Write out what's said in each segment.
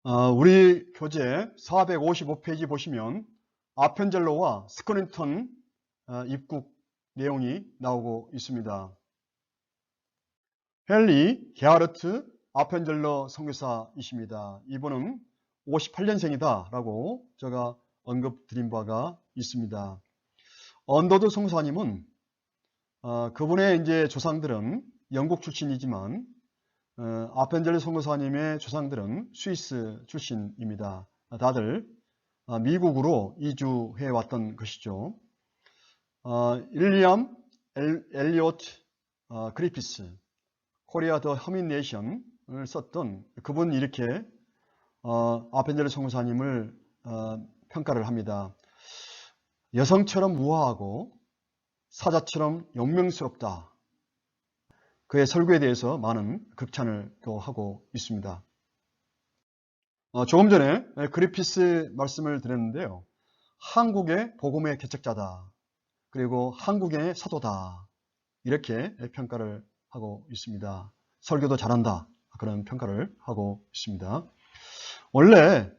우리 교재 455페이지 보시면 아펜젤러와 스크린턴 입국 내용이 나오고 있습니다. 헨리 게하르트 아펜젤러 선교사이십니다. 이분은 58년생이다 라고 제가 언급드린 바가 있습니다. 언더드 선교사님은 그분의 이제 조상들은 영국 출신이지만 아펜젤러 선교사님의 조상들은 스위스 출신입니다. 다들 미국으로 이주해 왔던 것이죠. 일리엄 엘리오트 그리피스 코리아 더 허민 네이션을 썼던 그분이 이렇게 아펜젤러 선교사님을 평가를 합니다. 여성처럼 우아하고 사자처럼 용맹스럽다. 그의 설교에 대해서 많은 극찬을 또 하고 있습니다. 조금 전에 그리피스 말씀을 드렸는데요. 한국의 복음의 개척자다. 그리고 한국의 사도다. 이렇게 평가를 하고 있습니다. 설교도 잘한다. 그런 평가를 하고 있습니다. 원래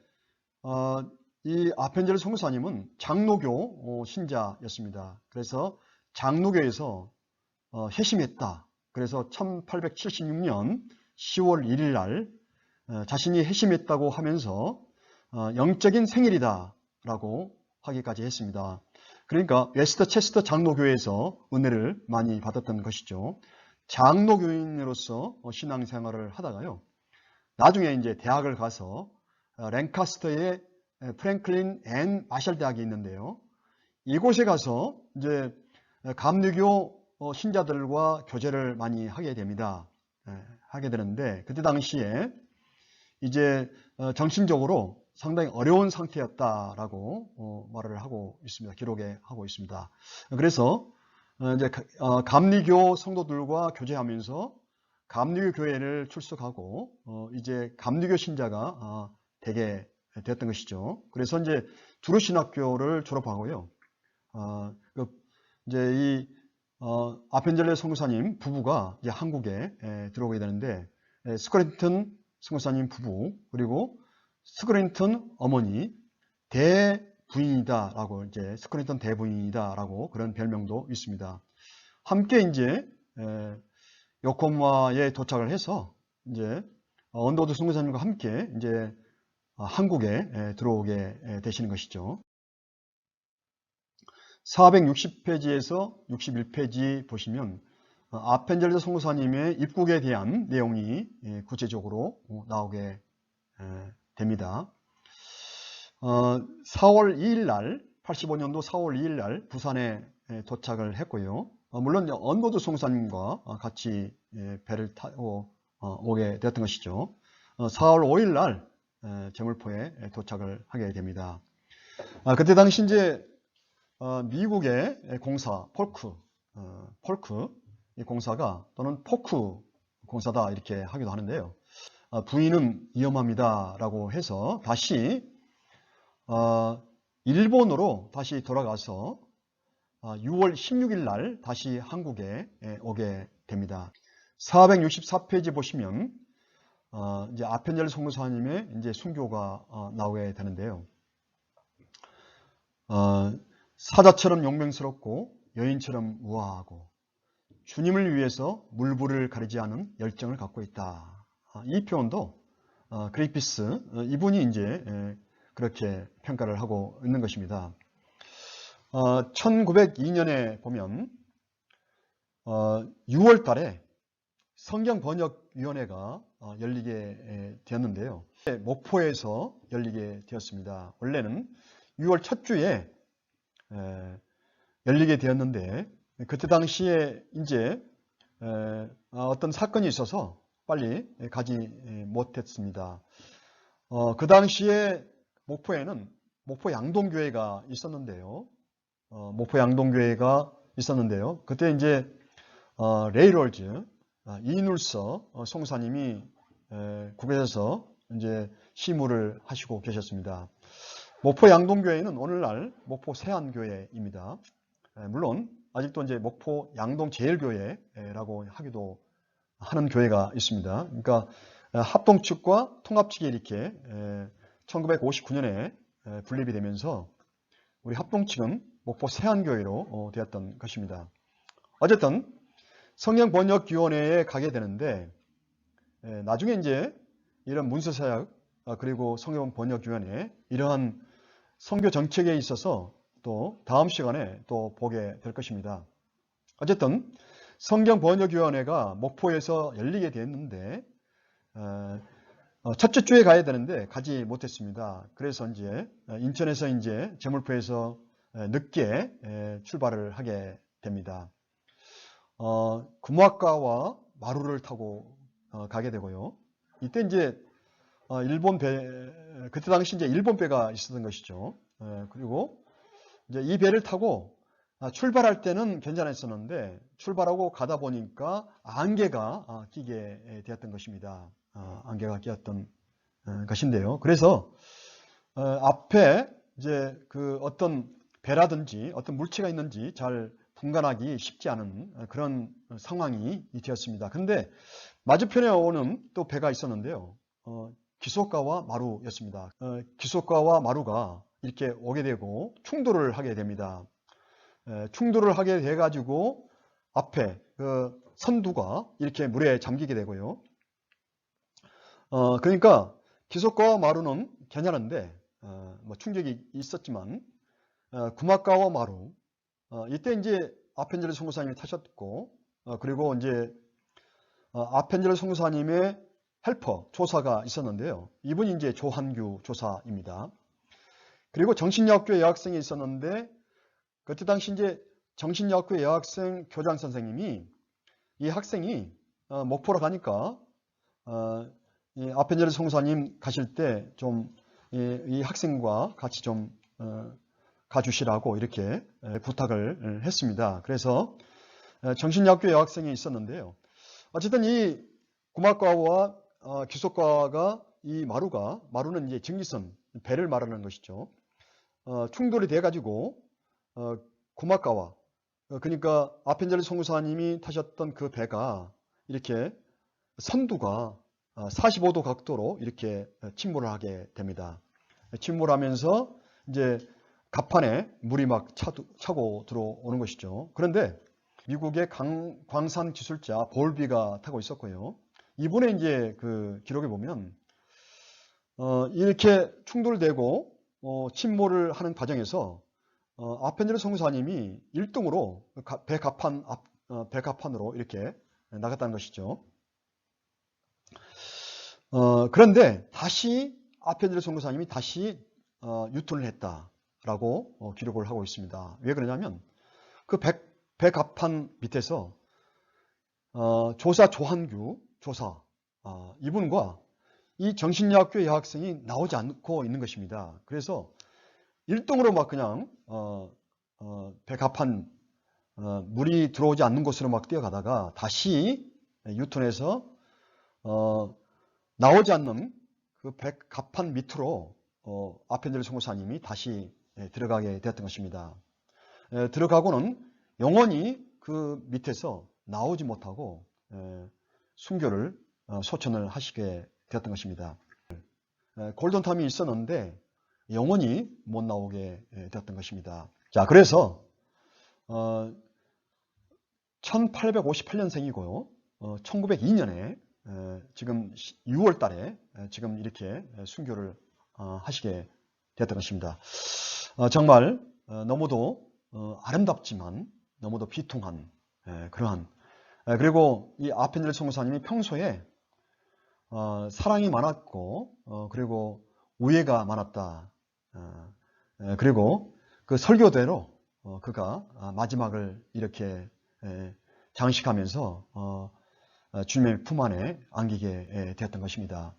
이 아펜젤러 선교사님은 장로교 신자였습니다. 그래서 장로교에서 회심했다. 그래서 1876년 10월 1일 날 자신이 회심했다고 하면서 영적인 생일이다 라고 하기까지 했습니다. 그러니까 웨스터체스터 장로교회에서 은혜를 많이 받았던 것이죠. 장로교인으로서 신앙생활을 하다가요. 나중에 이제 대학을 가서 랭카스터의 프랭클린 앤 마셜 대학이 있는데요. 이곳에 가서 이제 감리교 신자들과 교제를 많이 하게 됩니다. 하게 되는데 그때 당시에 이제 정신적으로 상당히 어려운 상태였다라고 말을 하고 있습니다. 기록에 하고 있습니다. 그래서 이제 감리교 성도들과 교제하면서 감리교 교회를 출석하고 이제 감리교 신자가 되게 되었던 것이죠. 그래서 이제 두루신학교를 졸업하고요. 이제 이 아펜젤러 선교사님 부부가 이제 한국에 들어오게 되는데 스크린턴 선교사님 부부 그리고 스크린턴 어머니 대부인이다라고 이제 스크린턴 대부인이다라고 그런 별명도 있습니다. 함께 이제 요코하마에 도착을 해서 이제 언더드 선교사님과 함께 이제 한국에 들어오게 되시는 것이죠. 460페이지에서 61페이지 보시면 아펜젤러 선교사님의 입국에 대한 내용이 구체적으로 나오게 됩니다. 4월 2일 날 85년도 4월 2일 날 부산에 도착을 했고요. 물론 언더드 선교사님과 같이 배를 타고 오게 되었던 것이죠. 4월 5일 날 제물포에 도착을 하게 됩니다. 그때 당시 이제 미국의 공사 폴크 이 공사가 또는 포크 공사다 이렇게 하기도 하는데요. 부인은 위험합니다 라고 해서 다시 일본으로 다시 돌아가서 6월 16일 날 다시 한국에 오게 됩니다. 464페이지 보시면 이제 아펜젤러 선교사님의 이제 순교가 나오게 되는데요. 사자처럼 용맹스럽고 여인처럼 우아하고 주님을 위해서 물불을 가리지 않은 열정을 갖고 있다. 이 표현도 그리피스 이분이 이제 그렇게 평가를 하고 있는 것입니다. 1902년에 보면 6월 달에 성경번역위원회가 열리게 되었는데요. 목포에서 열리게 되었습니다. 원래는 6월 첫 주에 열리게 되었는데 그때 당시에 이제 어떤 사건이 있어서 빨리 가지 못했습니다. 그 당시에 목포에는 목포 양동교회가 있었는데요. 그때 이제 레이럴즈 이눌서 송사님이 국외에서 이제 시무를 하시고 계셨습니다. 목포 양동교회는 오늘날 목포 세안교회입니다. 물론 아직도 이제 목포 양동 제일교회라고 하기도 하는 교회가 있습니다. 그러니까 합동 측과 통합 측이 이렇게 1959년에 분립이 되면서 우리 합동 측은 목포 세안교회로 되었던 것입니다. 어쨌든 성경번역위원회에 가게 되는데 나중에 이제 이런 문서사역 그리고 성경번역위원회 이러한 선교 정책에 있어서 또 다음 시간에 또 보게 될 것입니다. 어쨌든 성경번역위원회가 목포에서 열리게 됐는데 첫째 주에 가야 되는데 가지 못했습니다. 그래서 이제 인천에서 이제 제물포에서 늦게 출발을 하게 됩니다. 구마가와 마루를 타고 가게 되고요. 이때 이제 일본 배, 그때 당시 이제 일본 배가 있었던 것이죠. 그리고 이제 이 배를 타고 출발할 때는 괜찮았었는데 출발하고 가다 보니까 안개가 끼게 되었던 것입니다. 안개가 끼었던 것인데요. 그래서 앞에 이제 그 어떤 배라든지 어떤 물체가 있는지 잘 분간하기 쉽지 않은 그런 상황이 되었습니다. 근데 맞은편에 오는 또 배가 있었는데요. 기슭가와 마루였습니다. 기슭가와 마루가 이렇게 오게 되고 충돌을 하게 됩니다. 충돌을 하게 돼가지고 앞에 그 선두가 이렇게 물에 잠기게 되고요. 그러니까 기슭가와 마루는 괜찮은데 뭐 충격이 있었지만 구마가와 마루 이때 이제 아펜젤 선교사님이 타셨고 그리고 이제 아펜젤 선교사님의 헬퍼 조사가 있었는데요. 이분이 이제 조한규 조사입니다. 그리고 정신여학교 여학생이 있었는데 그때 당시 이제 정신여학교 여학생 교장 선생님이 이 학생이 목포로 가니까 이 아펜젤 선교사님 가실 때 좀 이 학생과 같이 좀 가주시라고 이렇게 부탁을 했습니다. 그래서 정신여학교 여학생이 있었는데요. 어쨌든 이 구마가와 기슭가가 이 마루는 이제 증기선 배를 말하는 것이죠. 충돌이 돼가지고 구마가와 그러니까 아펜젤 선교사님이 타셨던 그 배가 이렇게 선두가 45도 각도로 이렇게 침몰을 하게 됩니다. 침몰하면서 이제 갑판에 물이 막 차고 들어오는 것이죠. 그런데 미국의 광산 기술자 볼비가 타고 있었고요. 이분의 이제 그 기록에 보면 이렇게 충돌되고 침몰을 하는 과정에서 아펜젤 선교사님이 1등으로 배갑판으로 이렇게 나갔다는 것이죠. 그런데 다시 아펜젤 선교사님이 다시 유턴을 했다라고 기록을 하고 있습니다. 왜 그러냐면 그 배갑판 밑에서 조사 조한규 조사 이분과 이 정신여학교 여학생이 나오지 않고 있는 것입니다. 그래서 1등으로 막 그냥 배갑판 물이 들어오지 않는 곳으로 막 뛰어가다가 다시 유턴해서 나오지 않는 그 배갑판 밑으로 아펜젤 선교사님이 다시 들어가게 되었던 것입니다. 들어가고는 영원히 그 밑에서 나오지 못하고 순교를 소천을 하시게 되었던 것입니다. 골든타임이 있었는데 영원히 못 나오게 되었던 것입니다. 자, 그래서 1858년생이고요. 1902년에 지금 6월 달에 지금 이렇게 순교를 하시게 되었던 것입니다. 정말 너무도 아름답지만 너무도 비통한 그러한 그리고 이 아펜젤 선교사님이 평소에 사랑이 많았고 그리고 우애가 많았다. 그리고 그 설교대로 그가 마지막을 이렇게 장식하면서 주님의 품 안에 안기게 되었던 것입니다.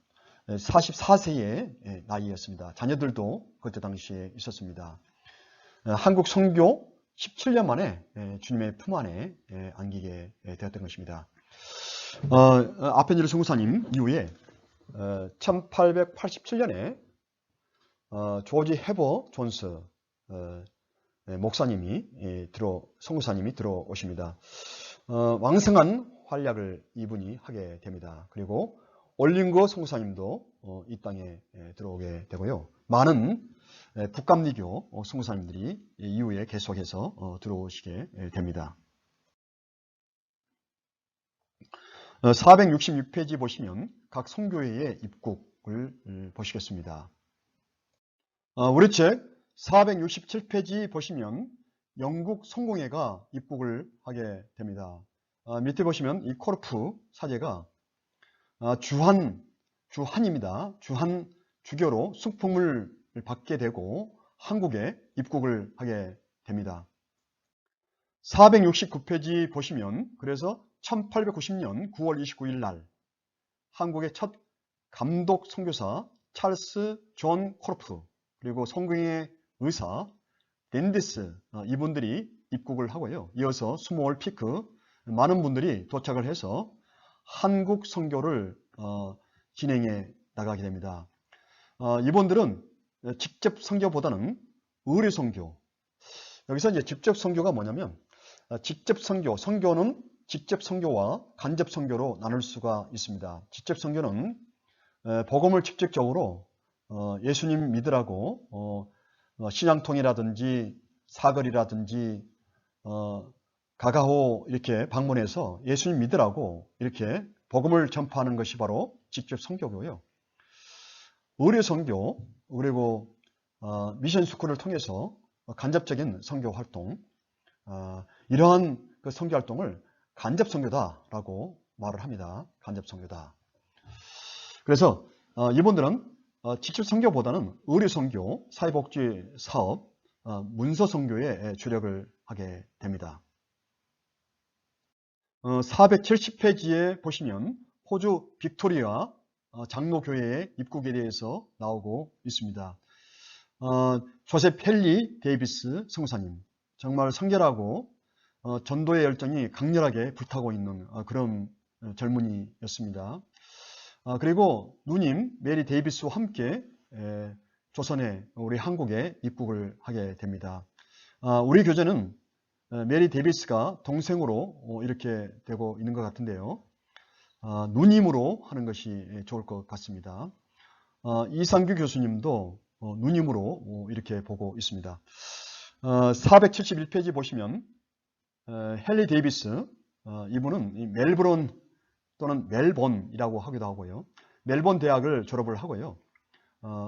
44세의 나이였습니다. 자녀들도 그때 당시에 있었습니다. 한국 선교 17년 만에 주님의 품 안에 안기게 되었던 것입니다. 아펜젤 선교사님 이후에 1887년에 조지 헤버 존스 목사님이 선교사님이 들어오십니다. 왕성한 활약을 이분이 하게 됩니다. 그리고 올링거 송사님도 이 땅에 들어오게 되고요. 많은 북감리교 송사님들이 이후에 계속해서 들어오시게 됩니다. 466페이지 보시면 각 선교회의 입국을 보시겠습니다. 우리 책 467페이지 보시면 영국 성공회가 입국을 하게 됩니다. 밑에 보시면 이 코르프 사제가 주한입니다. 주한 주교로 숙품을 받게 되고 한국에 입국을 하게 됩니다. 469페이지 보시면 그래서 1890년 9월 29일 날 한국의 첫 감독 선교사 찰스 존 코르프 그리고 성공회 의사 댄디스 이분들이 입국을 하고요. 이어서 스몰 피크 많은 분들이 도착을 해서 한국 선교를 진행해 나가게 됩니다. 이분들은 직접 선교보다는 의뢰 선교. 여기서 이제 직접 선교가 뭐냐면 직접 선교, 선교는 직접 선교와 간접 선교로 나눌 수가 있습니다. 직접 선교는 복음을 직접적으로 예수님 믿으라고 신앙통이라든지 사거리라든지 가가호 이렇게 방문해서 예수님 믿으라고 이렇게 복음을 전파하는 것이 바로 직접 선교고요. 의뢰 선교 그리고 미션 스쿨을 통해서 간접적인 선교 활동 이러한 그 선교 활동을 간접 선교다라고 말을 합니다. 간접 선교다. 그래서 이분들은 직접 선교보다는 의료 선교, 사회복지 사업, 문서 선교에 주력을 하게 됩니다. 470페이지에 보시면 호주 빅토리아 장로교회의 입국에 대해서 나오고 있습니다. 조셉 헨리 데이비스 성사님 정말 성결하고 전도의 열정이 강렬하게 불타고 있는 그런 젊은이였습니다. 그리고 누님 메리 데이비스와 함께 조선에 우리 한국에 입국을 하게 됩니다. 우리 교재는 메리 데이비스가 동생으로 이렇게 되고 있는 것 같은데요. 누님으로 하는 것이 좋을 것 같습니다. 이상규 교수님도 누님으로 이렇게 보고 있습니다. 471페이지 보시면 헨리 데이비스 이분은 멜브론 또는 멜본이라고 하기도 하고요. 멜본 대학을 졸업을 하고요.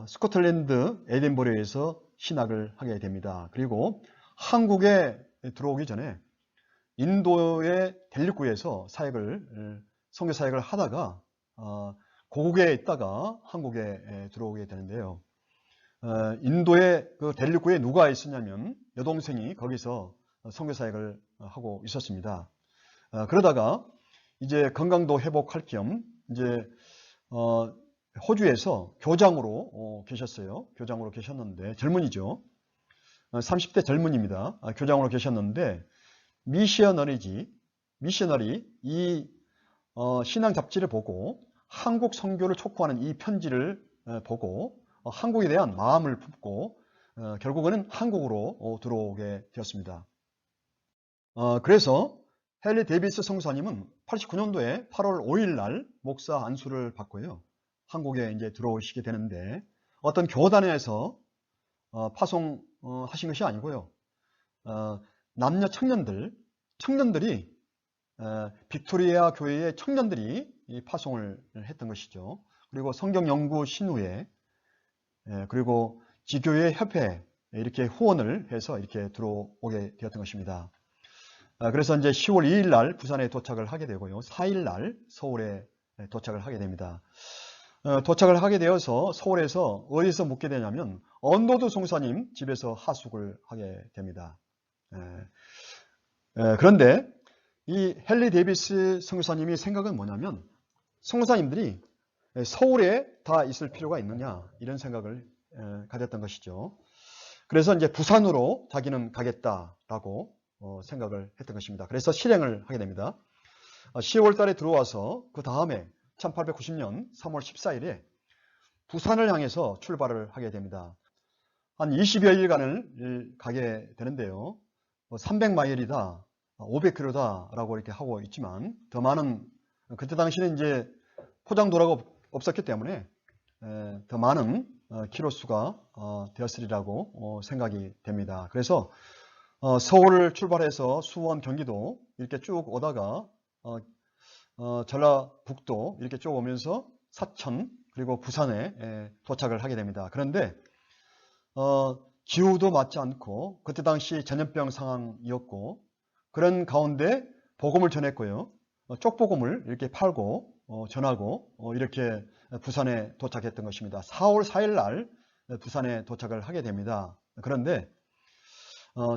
스코틀랜드 에딘버러에서 신학을 하게 됩니다. 그리고 한국에 들어오기 전에 인도의 델리구에서 선교 사역을 하다가 고국에 있다가 한국에 들어오게 되는데요. 인도의 그 델리구에 누가 있었냐면 여동생이 거기서 선교 사역을 하고 있었습니다. 그러다가 이제 건강도 회복할 겸 이제 호주에서 교장으로 계셨어요. 교장으로 계셨는데 젊은이죠. 30대 젊은입니다. 교장으로 계셨는데 미셔너리 이 신앙 잡지를 보고 한국 선교를 촉구하는 이 편지를 보고 한국에 대한 마음을 품고 결국은 한국으로 들어오게 되었습니다. 그래서 헨리 데이비스 성사님은 89년도에 8월 5일 날 목사 안수를 받고요. 한국에 이제 들어오시게 되는데 어떤 교단에서 파송하신 것이 아니고요. 남녀 청년들이 빅토리아 교회의 청년들이 파송을 했던 것이죠. 그리고 성경연구 신우회 그리고 지교회 협회 이렇게 후원을 해서 이렇게 들어오게 되었던 것입니다. 그래서 이제 10월 2일 날 부산에 도착을 하게 되고요. 4일 날 서울에 도착을 하게 됩니다. 도착을 하게 되어서 서울에서 어디서 묵게 되냐면 언더드 송사님 집에서 하숙을 하게 됩니다. 그런데 이 헨리 데이비스 선교사님이 생각은 뭐냐면 선교사님들이 서울에 다 있을 필요가 있느냐 이런 생각을 가졌던 것이죠. 그래서 이제 부산으로 자기는 가겠다라고 생각을 했던 것입니다. 그래서 실행을 하게 됩니다. 10월 달에 들어와서 그 다음에 1890년 3월 14일에 부산을 향해서 출발을 하게 됩니다. 한 20여 일간을 가게 되는데요. 300마일이다, 500km다 라고 이렇게 하고 있지만 더 많은, 그때 당시는 이제 포장도로가 없었기 때문에 더 많은 키로수가 되었으리라고 생각이 됩니다. 그래서 서울을 출발해서 수원, 경기도 이렇게 쭉 오다가 전라북도 이렇게 쭉 오면서 사천 그리고 부산에 도착을 하게 됩니다. 그런데 기후도 맞지 않고 그때 당시 전염병 상황이었고 그런 가운데 복음을 전했고요. 쪽복음을 이렇게 팔고 전하고 이렇게 부산에 도착했던 것입니다. 4월 4일 날 부산에 도착을 하게 됩니다. 그런데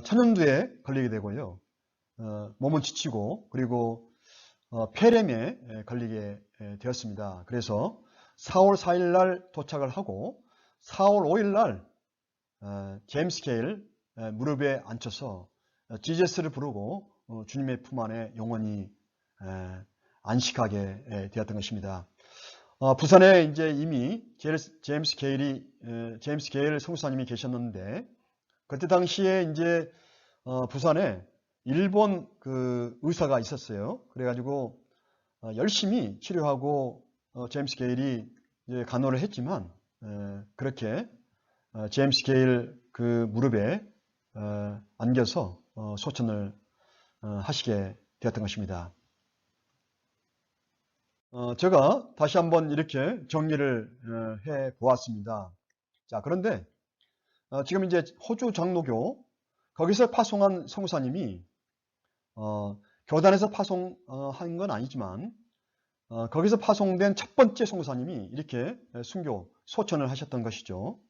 천연두에 걸리게 되고요. 몸은 지치고 그리고 폐렴에 걸리게 되었습니다. 그래서 4월 4일 날 도착을 하고 4월 5일 날 제임스 게일 무릎에 앉혀서 지저스를 부르고 주님의 품 안에 영원히 안식하게 되었던 것입니다. 부산에 이제 이미 제임스 게일 성수사님이 계셨는데 그때 당시에 이제 부산에 일본 그 의사가 있었어요. 그래가지고 열심히 치료하고 제임스 게일이 이제 간호를 했지만 그렇게 제임스 게일 그 무릎에 안겨서 소천을 하시게 되었던 것입니다. 제가 다시 한번 이렇게 정리를 해 보았습니다. 자, 그런데 지금 이제 호주 장로교 거기서 파송한 성사님이 교단에서 파송한 건 아니지만 거기서 파송된 첫 번째 성사님이 이렇게 순교 소천을 하셨던 것이죠.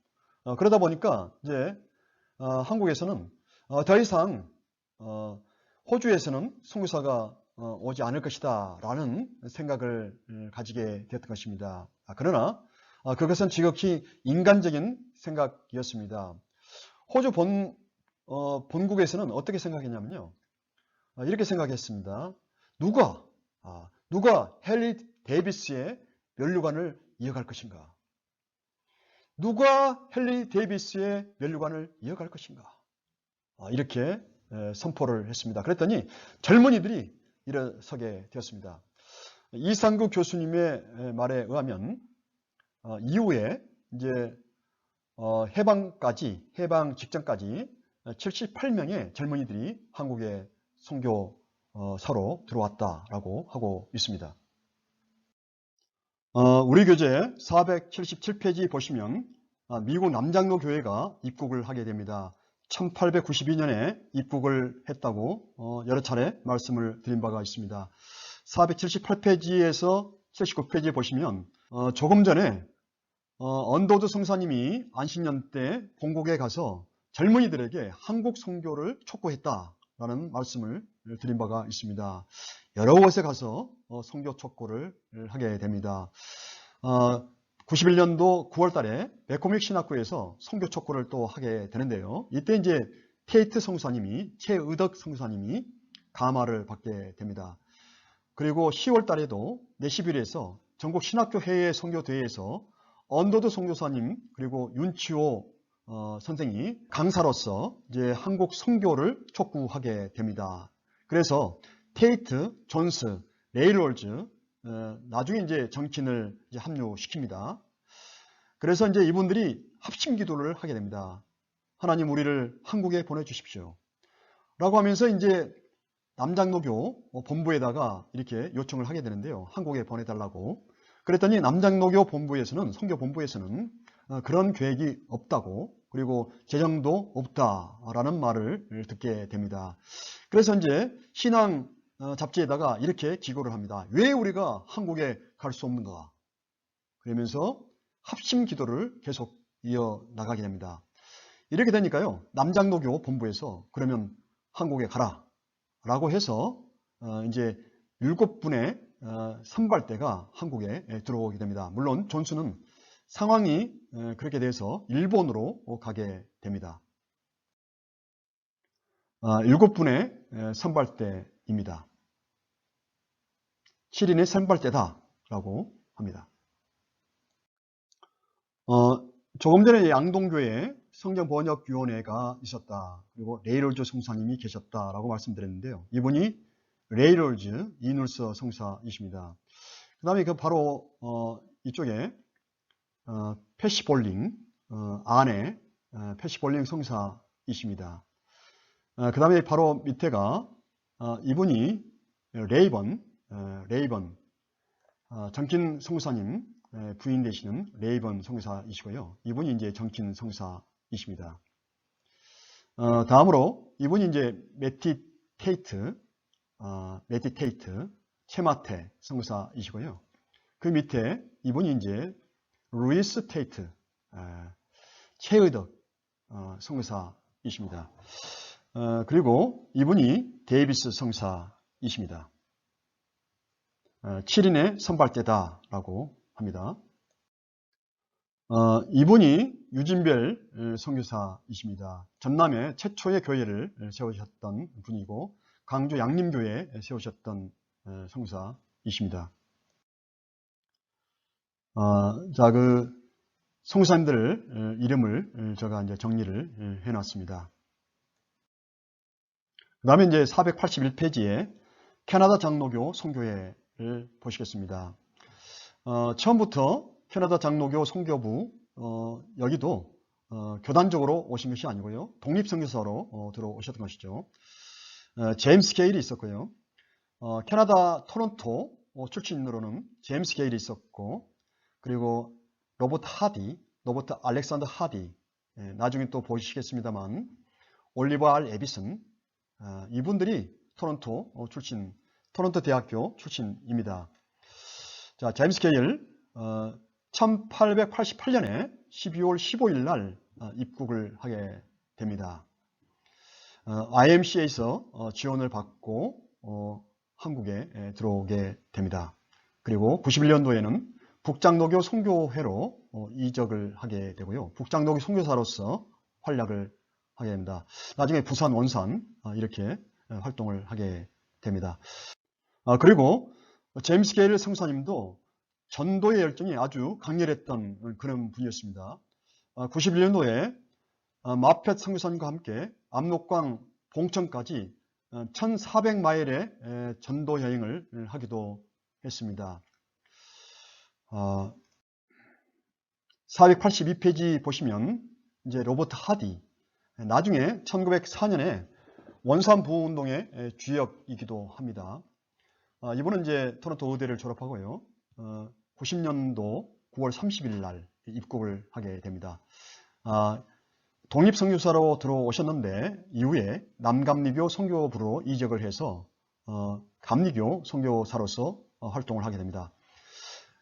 그러다 보니까 이제 한국에서는 더 이상 호주에서는 선교사가 오지 않을 것이다 라는 생각을 가지게 되었던 것입니다. 그러나 그것은 지극히 인간적인 생각이었습니다. 호주 본국에서는 어떻게 생각했냐면요, 이렇게 생각했습니다. 누가 헨리 데이비스의 면류관을 이어갈 것인가? 누가 헨리 데이비스의 면류관을 이어갈 것인가? 이렇게 선포를 했습니다. 그랬더니 젊은이들이 일어서게 되었습니다. 이상구 교수님의 말에 의하면 이후에 이제 해방 직전까지 78명의 젊은이들이 한국에 선교사로 들어왔다라고 하고 있습니다. 우리 교재 477페이지 보시면 미국 남장로 교회가 입국을 하게 됩니다. 1892년에 입국을 했다고 여러 차례 말씀을 드린 바가 있습니다. 478페이지에서 79페이지에 보시면 조금 전에 언더우드 성사님이 안식년 때 본국에 가서 젊은이들에게 한국 선교를 촉구했다라는 말씀을 드린 바가 있습니다. 여러 곳에 가서 선교 촉구를 하게 됩니다. 91년도 9월 달에 베코믹 신학교에서 선교 촉구를 또 하게 되는데요. 이때 이제 테이트 성사님이, 최의덕 성사님이 감화를 받게 됩니다. 그리고 10월 달에도 내시빌에서 전국 신학교 회의 선교 대회에서 언더드 선교사님 그리고 윤치호 선생이 강사로서 이제 한국 선교를 촉구하게 됩니다. 그래서 테이트, 존스, 레이롤즈 나중에 이제 정치인을 이제 합류시킵니다. 그래서 이제 이분들이 합심 기도를 하게 됩니다. 하나님 우리를 한국에 보내주십시오. 라고 하면서 이제 남장로교 본부에다가 이렇게 요청을 하게 되는데요. 한국에 보내달라고. 그랬더니 남장로교 본부에서는, 선교 본부에서는 그런 계획이 없다고, 그리고 재정도 없다라는 말을 듣게 됩니다. 그래서 이제 신앙 잡지에다가 이렇게 기고를 합니다. 왜 우리가 한국에 갈 수 없는가? 그러면서 합심 기도를 계속 이어나가게 됩니다. 이렇게 되니까요, 남장로교 본부에서 그러면 한국에 가라 라고 해서 이제 7분의 선발대가 한국에 들어오게 됩니다. 물론 존스는 상황이 그렇게 돼서 일본으로 가게 됩니다. 7분의 선발대입니다. 7인의 선발대다라고 합니다. 조금 전에 양동교회에 성경번역위원회가 있었다. 그리고 레이롤즈 성사님이 계셨다라고 말씀드렸는데요. 이분이 레이롤즈 이눌서 성사이십니다. 그 다음에 바로 이쪽에 패시볼링 안에 패시볼링 성사이십니다. 그 다음에 바로 밑에가 이분이 레이번 정킨 성사님 부인 되시는 레이번 성사이시고요. 이분이 이제 정킨 성사이십니다. 다음으로 이분이 이제 매티 테이트 체마테 성사이시고요. 그 밑에 이분이 이제 루이스 테이트 최의덕 성사이십니다. 그리고 이분이 데이비스 성사이십니다. 7인의 선발대다라고 합니다. 이분이 유진별 선교사이십니다. 전남에 최초의 교회를 세우셨던 분이고 광주 양림교회에 세우셨던 성사이십니다. 자, 그 성사님들 이름을 제가 이제 정리를 해놨습니다. 그 다음에 이제 481페이지에 캐나다 장로교 선교회를 보시겠습니다. 처음부터 캐나다 장로교 선교부 여기도 교단적으로 오신 것이 아니고요. 독립선교사로 들어오셨던 것이죠. 제임스 게일이 있었고요. 캐나다 토론토 출신으로는 제임스 게일이 있었고, 그리고 로버트 알렉산더 하디, 나중에 또 보시겠습니다만 올리버 R 에비슨, 이분들이 토론토 대학교 출신입니다. 자, 제임스 게일 1888년에 12월 15일 날 입국을 하게 됩니다. IMC에서 지원을 받고 한국에 들어오게 됩니다. 그리고 91년도에는 북장로교 선교회로 이적을 하게 되고요. 북장로교 선교사로서 활약을 하게 됩니다. 나중에 부산, 원산 이렇게 활동을 하게 됩니다. 그리고 제임스 게일 성사님도 전도의 열정이 아주 강렬했던 그런 분이었습니다. 91년도에 마펫 선교사님과 함께 압록강 봉천까지 1400마일의 전도 여행을 하기도 했습니다. 482페이지 보시면 이제 로버트 하디, 나중에 1904년에 원산 보호 운동의 주역이기도 합니다. 이분은 이제 토론토 의대를 졸업하고요. 90년도 9월 30일 날 입국을 하게 됩니다. 독립선교사로 들어오셨는데 이후에 남감리교 선교부로 이적을 해서 감리교 선교사로서 활동을 하게 됩니다.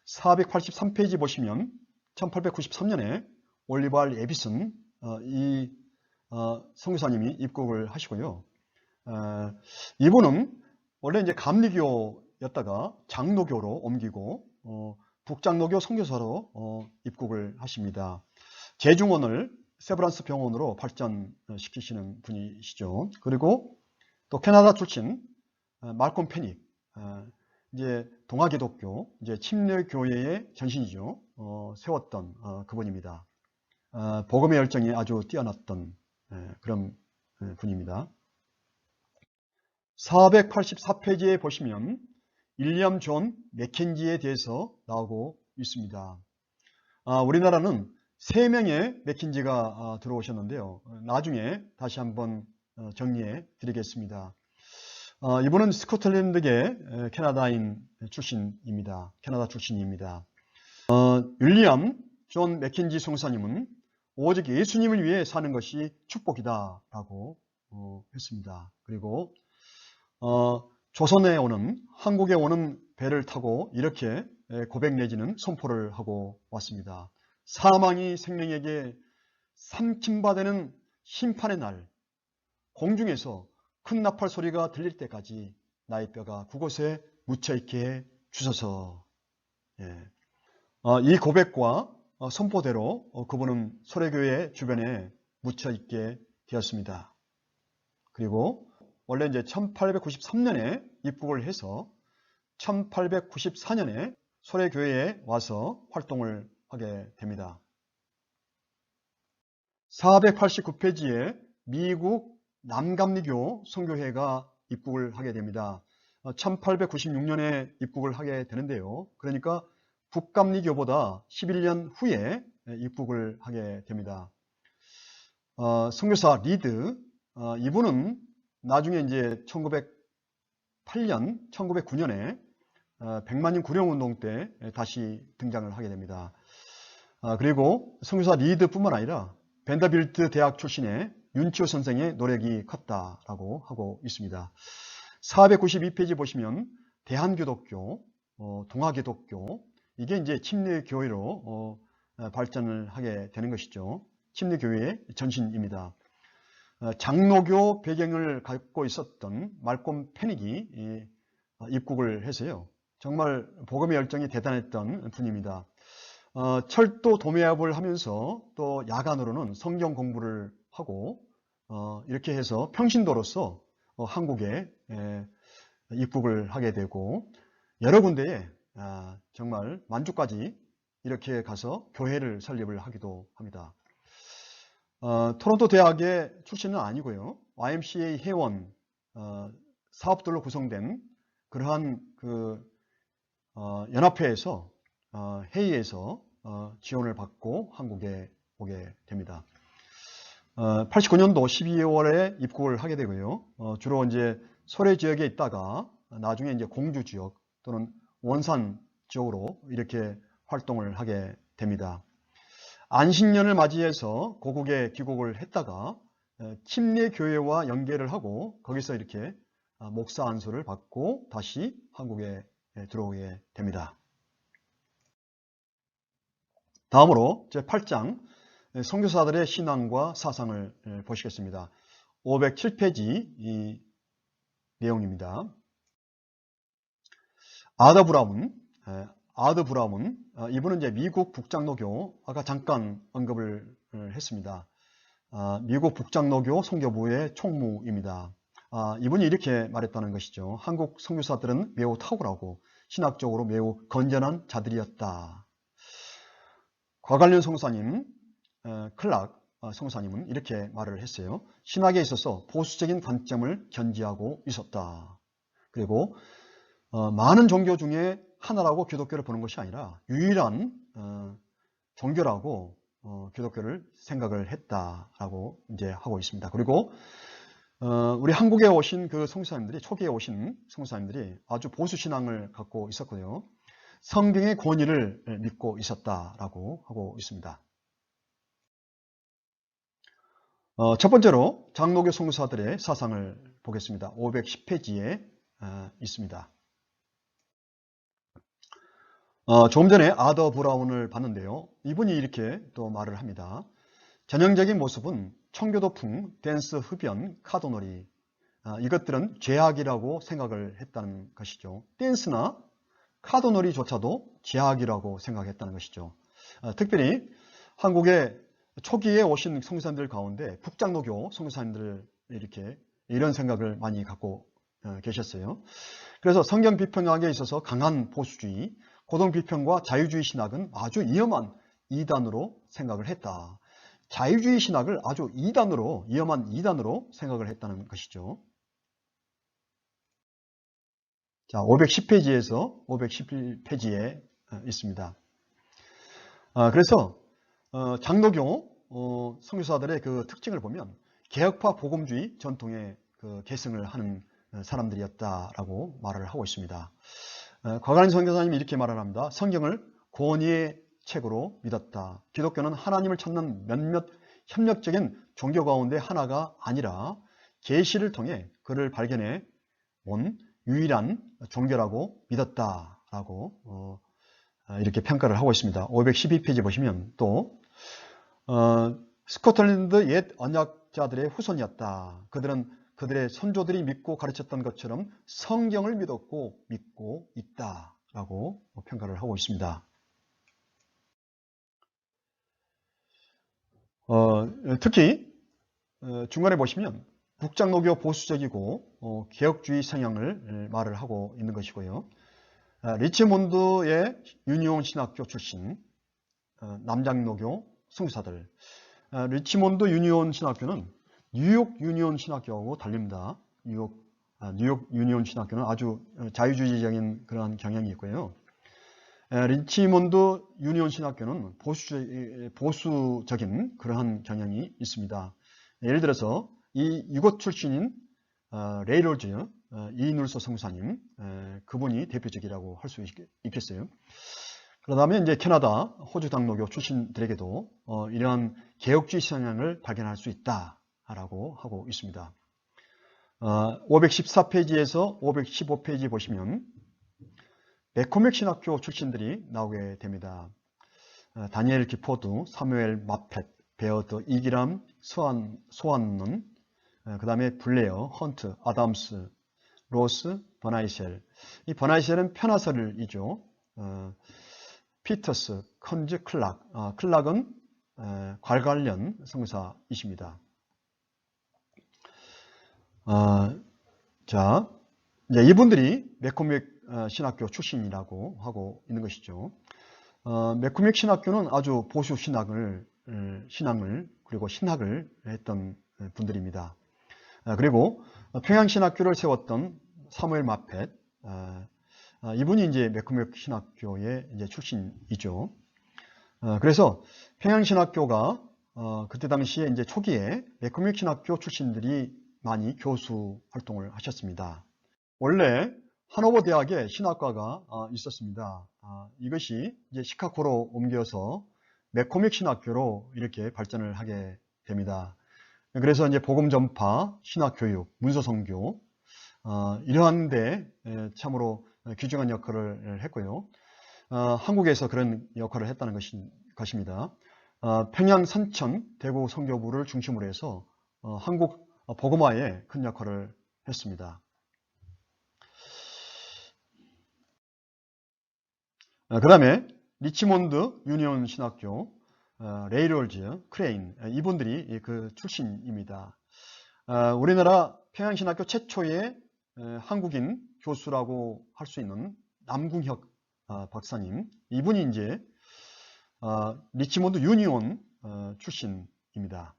483페이지 보시면 1893년에 올리버 R 에비슨 이 선교사님이 입국을 하시고요. 이분은 원래 이제 감리교였다가 장로교로 옮기고 북장로교 선교사로 입국을 하십니다. 제중원을 세브란스 병원으로 발전시키시는 분이시죠. 그리고 또 캐나다 출신 말콤 페닉, 이제 동아기독교 이제 침례교회의 전신이죠. 세웠던 그분입니다. 복음의 열정이 아주 뛰어났던 그런 분입니다. 484페이지에 보시면 윌리엄 존 맥켄지에 대해서 나오고 있습니다. 우리나라는 3명의 맥켄지가 들어오셨는데요. 나중에 다시 한번 정리해 드리겠습니다. 이분은 스코틀랜드계 캐나다인 출신입니다. 캐나다 출신입니다. 윌리엄 존 맥켄지 성사님은 오직 예수님을 위해 사는 것이 축복이다 라고 했습니다. 그리고 조선에 오는, 한국에 오는 배를 타고 이렇게 고백 내지는 선포를 하고 왔습니다. 사망이 생명에게 삼킴바되는 심판의 날, 공중에서 큰 나팔 소리가 들릴 때까지 나의 뼈가 그곳에 묻혀있게 해 주소서. 이 고백과 선포대로 그분은 소래교회 주변에 묻혀있게 되었습니다. 그리고 원래 이제 1893년에 입국을 해서 1894년에 소래교회에 와서 활동을 하게 됩니다. 489페이지에 미국 남감리교 선교회가 입국을 하게 됩니다. 1896년에 입국을 하게 되는데요. 그러니까 북감리교보다 11년 후에 입국을 하게 됩니다. 선교사 리드, 이분은 나중에 이제 1908년, 1909년에 100만인 구령운동 때 다시 등장을 하게 됩니다. 그리고 선교사 리드뿐만 아니라 벤더빌트 대학 출신의 윤치호 선생의 노력이 컸다라고 하고 있습니다. 492페이지 보시면 대한기독교, 동아기독교, 이게 이제 침례교회로 발전을 하게 되는 것이죠. 침례교회의 전신입니다. 장로교 배경을 갖고 있었던 말콤 페닉이 입국을 해서요. 정말 복음의 열정이 대단했던 분입니다. 철도 도매업을 하면서 또 야간으로는 성경 공부를 하고 이렇게 해서 평신도로서 한국에 입국을 하게 되고 여러 군데에 정말 만주까지 이렇게 가서 교회를 설립을 하기도 합니다. 토론토 대학의 출신은 아니고요. YMCA 회원 사업들로 구성된 그러한 그 연합회에서 회의에서 지원을 받고 한국에 오게 됩니다. 89년도 12월에 입국을 하게 되고요. 주로 이제 소래 지역에 있다가 나중에 이제 공주 지역 또는 원산 지역으로 이렇게 활동을 하게 됩니다. 안식년을 맞이해서 고국에 귀국을 했다가 침례교회와 연계를 하고 거기서 이렇게 목사 안수를 받고 다시 한국에 들어오게 됩니다. 다음으로 제8장 선교사들의 신앙과 사상을 보시겠습니다. 507페이지 이 내용입니다. 아더 브라운, 이분은 이제 미국 북장로교, 아까 잠깐 언급을 했습니다. 미국 북장로교 선교부의 총무입니다. 이분이 이렇게 말했다는 것이죠. 한국 선교사들은 매우 탁월하고 신학적으로 매우 건전한 자들이었다. 과관련 선교사님, 클락 선교사님은 이렇게 말을 했어요. 신학에 있어서 보수적인 관점을 견지하고 있었다. 그리고 많은 종교 중에 하나라고 기독교를 보는 것이 아니라 유일한 종교라고 기독교를 생각을 했다라고 이제 하고 있습니다. 그리고 우리 한국에 오신 그 선교사님들이, 초기에 오신 선교사님들이 아주 보수 신앙을 갖고 있었고요. 성경의 권위를 믿고 있었다라고 하고 있습니다. 첫 번째로 장로교 선교사들의 사상을 보겠습니다. 510페이지에 있습니다. 조금 전에 아더 브라운을 봤는데요. 이분이 이렇게 또 말을 합니다. 전형적인 모습은 청교도풍, 댄스, 흡연, 카도놀이, 이것들은 죄악이라고 생각을 했다는 것이죠. 댄스나 카도놀이조차도 죄악이라고 생각했다는 것이죠. 특별히 한국의 초기에 오신 선교사님들 가운데 북장로교 선교사님들 이렇게 이런 생각을 많이 갖고 계셨어요. 그래서 성경 비평학에 있어서 강한 보수주의, 고등 비평과 자유주의 신학은 아주 위험한 이단으로 생각을 했다. 자유주의 신학을 아주 위험한 이단으로 생각을 했다는 것이죠. 자, 510페이지에서 511페이지에 있습니다. 그래서 장로교 선교사들의 그 특징을 보면 개혁파 복음주의 전통의 그 계승을 하는 사람들이었다라고 말을 하고 있습니다. 과관인 선교사님이 이렇게 말을 합니다. 성경을 권위의 책으로 믿었다. 기독교는 하나님을 찾는 몇몇 협력적인 종교 가운데 하나가 아니라 계시를 통해 그를 발견해 온 유일한 종교라고 믿었다라고 이렇게 평가를 하고 있습니다. 512페이지 보시면 또 스코틀랜드 옛 언약자들의 후손이었다. 그들은 그들의 선조들이 믿고 가르쳤던 것처럼 성경을 믿고 있다라고 평가를 하고 있습니다. 특히 중간에 보시면 북장로교 보수적이고 개혁주의 성향을 말을 하고 있는 것이고요. 리치몬드의 유니온 신학교 출신 남장로교 선교사들, 리치몬드 유니온 신학교는 뉴욕 유니온 신학교하고 달립니다. 뉴욕 유니온 신학교는 아주 자유주의적인 그러한 경향이 있고요. 리치몬드 유니온 신학교는 보수적인 그러한 경향이 있습니다. 예를 들어서 이곳 출신인 레이 롤즈 이눌서 성사님, 그분이 대표적이라고 할 수 있겠어요. 그다음에 이제 캐나다 호주 당로교 출신들에게도 이러한 개혁주의 성향을 발견할 수 있다라고 하고 있습니다. 514페이지에서 515페이지 보시면 매코맥 신학교 출신들이 나오게 됩니다. 다니엘 기포드, 사무엘 마펫, 베어드, 이기람, 소안눈, 그 다음에 블레어, 헌트, 아담스, 로스, 버나이셀. 이 버나이셀은 편하설이죠. 피터스, 컨즈, 클락. 클락은 괄관련 성사이십니다. 자, 이제 이분들이 매코맥 신학교 출신이라고 하고 있는 것이죠. 매코맥 신학교는 아주 보수 신앙을 그리고 신학을 했던 분들입니다. 그리고 평양 신학교를 세웠던 사무엘 마펫, 이분이 이제 매코맥 신학교의 이제 출신이죠. 그래서 평양 신학교가 그때 당시에 이제 초기에 매코맥 신학교 출신들이 많이 교수 활동을 하셨습니다. 원래 하노버 대학에 신학과가 있었습니다. 이것이 이제 시카고로 옮겨서 매코맥 신학교로 이렇게 발전을 하게 됩니다. 그래서 이제 복음 전파, 신학 교육, 문서 선교 이러한 데 참으로 귀중한 역할을 했고요. 한국에서 그런 역할을 했다는 것입니다. 평양, 산천, 대구 선교부를 중심으로 해서 한국 복음화에 큰 역할을 했습니다. 그 다음에 리치몬드 유니온 신학교, 레이 롤즈, 크레인, 이분들이 그 출신입니다. 우리나라 평양신학교 최초의 한국인 교수라고 할 수 있는 남궁혁 박사님, 이분이 이제 리치몬드 유니온 출신입니다.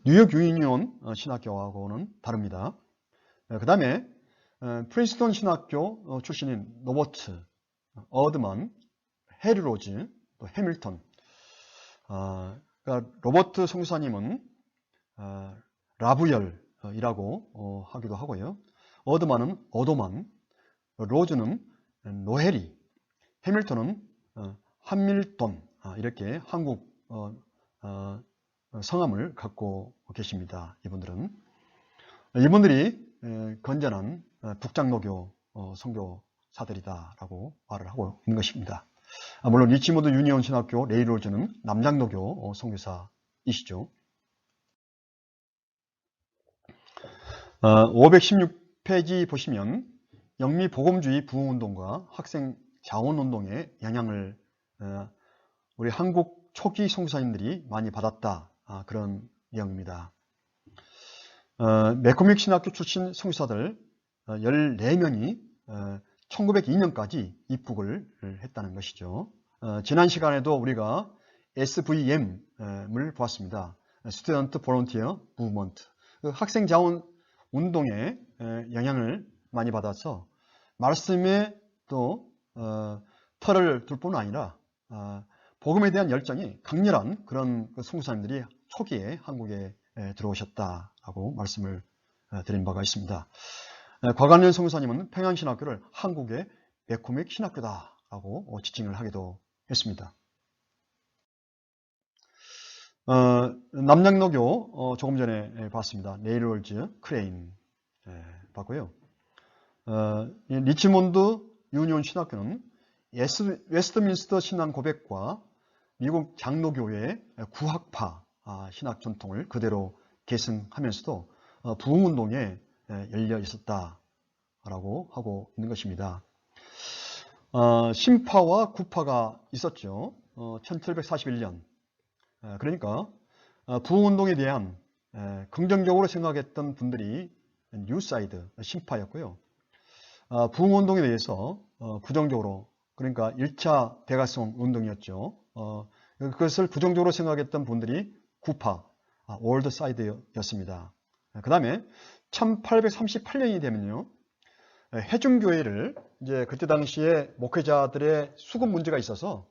뉴욕 유니온 신학교하고는 다릅니다. 그 다음에 프린스턴 신학교 출신인 로버트, 어드먼, 해리 로즈, 또 해밀턴. 그러니까 로버트 성사님은 라부열이라고 하기도 하고요. 어드먼은 어도만, 로즈는 노헤리, 해밀턴은 함밀돈, 이렇게 한국 성함을 갖고 계십니다. 이분들이 건전한 북장로교 선교사들이다라고 말을 하고 있는 것입니다. 물론 리치몬드 유니온 신학교 레이 롤즈는 남장로교 선교사이시죠. 516페이지 보시면 영미 복음주의 부흥운동과 학생 자원운동의 영향을 우리 한국 초기 선교사님들이 많이 받았다, 그런 내용입니다. 매코맥 신학교 출신 선교사들 14명이 1902년까지 입국을 했다는 것이죠. 지난 시간에도 우리가 SVM을 보았습니다. Student Volunteer Movement. 학생 자원 운동에 영향을 많이 받아서 말씀에 또 털을 둘 뿐 아니라 복음에 대한 열정이 강렬한 그런 선교사님들이 초기에 한국에 들어오셨다라고 말씀을 드린 바가 있습니다. 곽한련 선교사님은 평양신학교를 한국의 매코맥 신학교다라고 지칭을 하기도 했습니다. 남양로교 조금 전에 봤습니다. 레이 롤즈, 크레인 봤고요. 리치몬드 유니온 신학교는 웨스트민스터 신앙 고백과 미국 장로교회의 구학파 신학 전통을 그대로 계승하면서도 부흥운동에 열려 있었다라고 하고 있는 것입니다. 신파와 구파가 있었죠. 1741년. 그러니까 부흥운동에 대한 긍정적으로 생각했던 분들이 뉴사이드 신파였고요. 부흥운동에 대해서 부정적으로, 그러니까 1차 대가성 운동이었죠. 그것을 부정적으로 생각했던 분들이 구파, 올드 사이드였습니다. 그 다음에 1838년이 되면요, 해중교회를 이제 그때 당시에 목회자들의 수급 문제가 있어서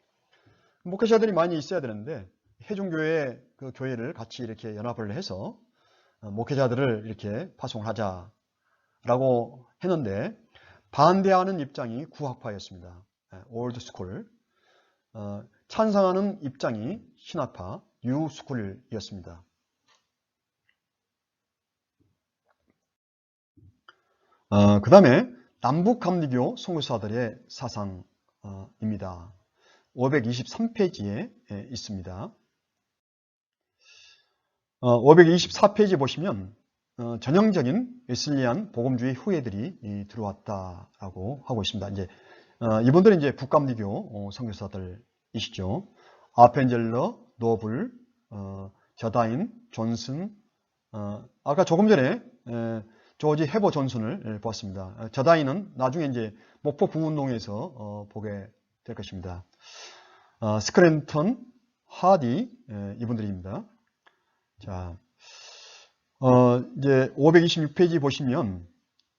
목회자들이 많이 있어야 되는데 해중교회 그 교회를 같이 이렇게 연합을 해서 목회자들을 이렇게 파송하자라고 했는데 반대하는 입장이 구학파였습니다. 올드스쿨. 찬성하는 입장이 신학파 뉴스쿨이었습니다. 그 다음에 남북감리교 선교사들의 사상입니다. 523페이지에 있습니다. 524페이지 보시면 전형적인 웨슬리안 복음주의 후예들이 들어왔다라고 하고 있습니다. 이제 이분들은 이제 북감리교 선교사들이시죠. 아펜젤러, 노블, 저다인, 존슨, 아까 조금 전에 조지 해버 존슨을 보았습니다. 저다인은 나중에 이제 목포 부운동에서 보게 될 것입니다. 스크랜턴, 하디 이분들입니다. 자, 이제 526페이지 보시면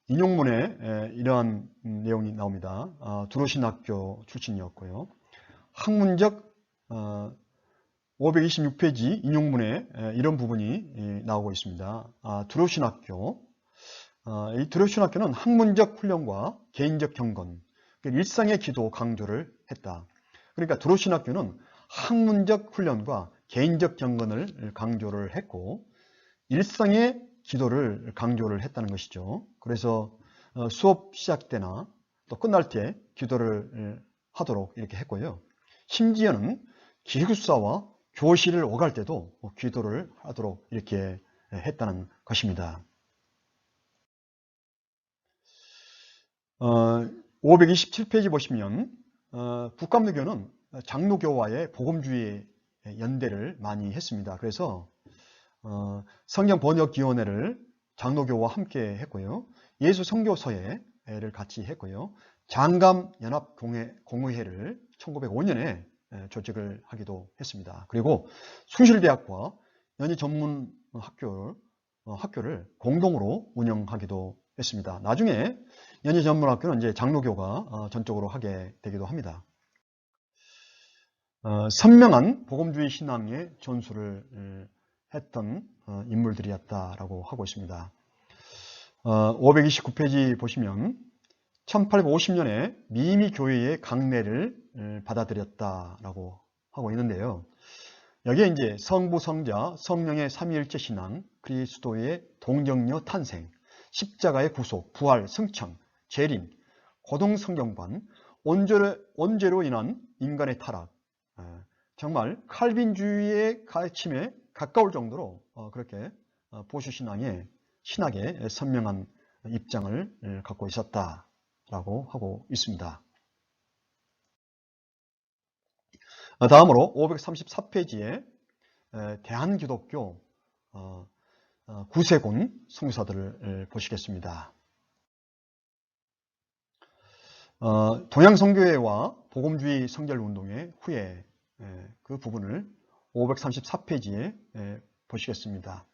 인용문에 이러한 내용이 나옵니다. 두로신학교 출신이었고요. 학문적 526페이지 인용문에 이런 부분이 나오고 있습니다. 두로신학교. 이 두로신학교는 학문적 훈련과 개인적 경건, 일상의 기도 강조를 했다. 그러니까 두로신학교는 학문적 훈련과 개인적 경건을 강조를 했고 일상의 기도를 강조를 했다는 것이죠. 그래서 수업 시작 때나 또 끝날 때 기도를 하도록 이렇게 했고요. 심지어는 기숙사와 교실을 오갈 때도 기도를 하도록 이렇게 했다는 것입니다. 527페이지 보시면 북감리교는 장로교와의 복음주의 연대를 많이 했습니다. 그래서 성경번역위원회를 장로교와 함께 했고요. 예수 선교서회를 같이 했고요. 장감연합공의회를 1905년에 조직을 하기도 했습니다. 그리고 숭실대학과 연희전문학교를 공동으로 운영하기도 했습니다. 나중에 연희전문학교는 이제 장로교가 전적으로 하게 되기도 합니다. 선명한 복음주의 신앙의 전수를 했던 인물들이었다라고 하고 있습니다. 529페이지 보시면 1850년에 미미 교회의 강례를 받아들였다라고 하고 있는데요. 여기에 이제 성부, 성자, 성령의 삼위일체 신앙, 그리스도의 동정녀 탄생, 십자가의 구속, 부활, 승천, 재림, 고동 성경관, 원죄로 인한 인간의 타락, 정말 칼빈주의의 가르침에 가까울 정도로 그렇게 보수 신학의 선명한 입장을 갖고 있었다라고 하고 있습니다. 다음으로 534페이지에 대한기독교 구세군 선교사들을 보시겠습니다. 동양선교회와 복음주의 성결운동의 후예 그 부분을 534페이지에 보시겠습니다.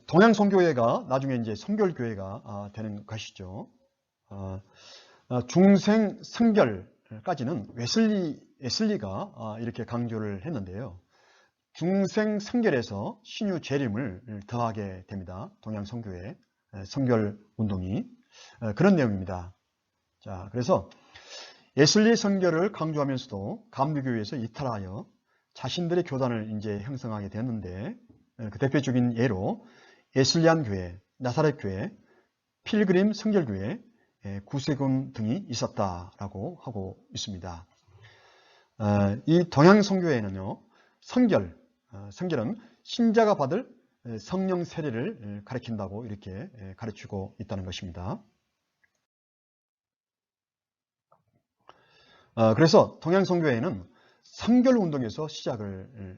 동양선교회가 나중에 이제 선결교회가 되는 것이죠. 중생 성결까지는 웨슬리가 이렇게 강조를 했는데요. 중생 성결에서 신유 재림을 더하게 됩니다. 동양선교회 성결운동이 그런 내용입니다. 자, 그래서 웨슬리 선결을 강조하면서도 감리교회에서 이탈하여 자신들의 교단을 이제 형성하게 되었는데 그 대표적인 예로 웨슬리안 교회, 나사렛 교회, 필그림 성결교회, 구세군 등이 있었다라고 하고 있습니다. 이 동양 선교회는요, 성결은 신자가 받을 성령 세례를 가리킨다고 이렇게 가르치고 있다는 것입니다. 그래서 동양선교회는 성결운동에서 시작을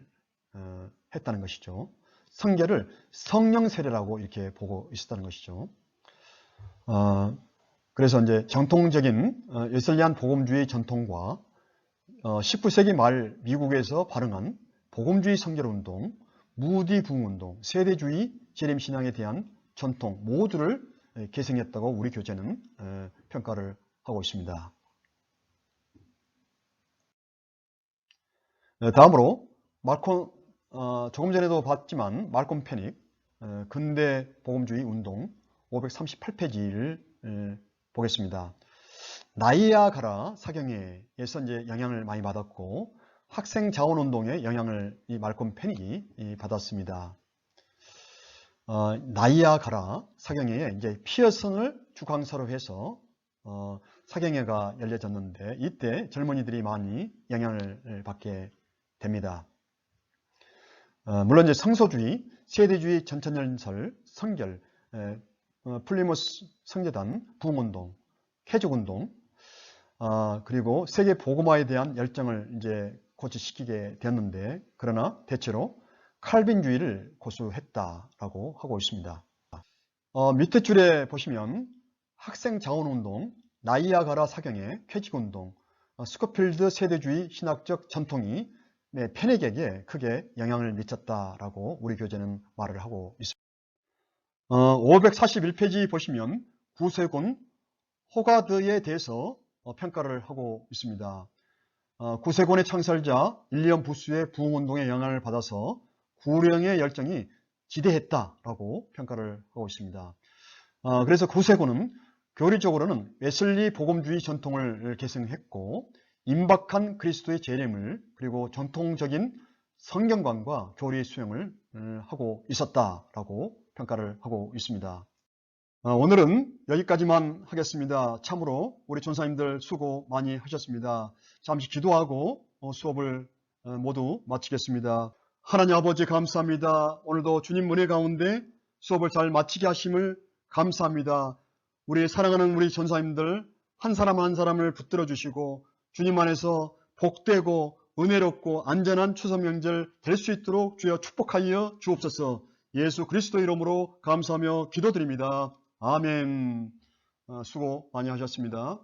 했다는 것이죠. 성결을 성령 세례라고 이렇게 보고 있었다는 것이죠. 그래서 이제 정통적인 웨슬리안 복음주의 전통과 19세기 말 미국에서 발흥한 복음주의 성결운동, 무디 부흥운동, 세대주의 재림신앙에 대한 전통 모두를 계승했다고 우리 교재는 평가를 하고 있습니다. 다음으로 조금 전에도 봤지만 말콤 페닉 근대 복음주의 운동 538페이지를 보겠습니다. 나이아가라 사경회에서 이제 영향을 많이 받았고 학생 자원 운동의 영향을 이 말콤 페닉이 받았습니다. 나이아가라 사경회에 이제 피어슨을 주강사로 해서 사경회가 열려졌는데 이때 젊은이들이 많이 영향을 받게 됩니다. 물론 이제 성소주의, 세대주의 전천연설, 성결, 플리머스 성제단, 부흥운동, 캐죽운동, 그리고 세계 복음화에 대한 열정을 이제 고취시키게 되었는데 그러나 대체로 칼빈주의를 고수했다라고 하고 있습니다. 밑에 줄에 보시면 학생 자원운동, 나이아가라 사경회, 캐죽운동, 스코필드 세대주의 신학적 전통이 페닉에게 크게 영향을 미쳤다라고 우리 교재는 말을 하고 있습니다. 541페이지 보시면 구세군 호가드에 대해서 평가를 하고 있습니다. 구세군의 창설자 윌리엄 부스의 부흥운동에 영향을 받아서 구령의 열정이 지대했다라고 평가를 하고 있습니다. 그래서 구세군은 교리적으로는 웨슬리 복음주의 전통을 계승했고 임박한 그리스도의 재림을 그리고 전통적인 성경관과 교리 수용을 하고 있었다라고 평가를 하고 있습니다. 오늘은 여기까지만 하겠습니다. 참으로 우리 전사님들 수고 많이 하셨습니다. 잠시 기도하고 수업을 모두 마치겠습니다. 하나님 아버지 감사합니다. 오늘도 주님 은혜 가운데 수업을 잘 마치게 하심을 감사합니다. 우리 사랑하는 우리 전사님들 한 사람 한 사람을 붙들어 주시고 주님 안에서 복되고 은혜롭고 안전한 추석 명절 될 수 있도록 주여 축복하여 주옵소서. 예수 그리스도 이름으로 감사하며 기도드립니다. 아멘. 수고 많이 하셨습니다.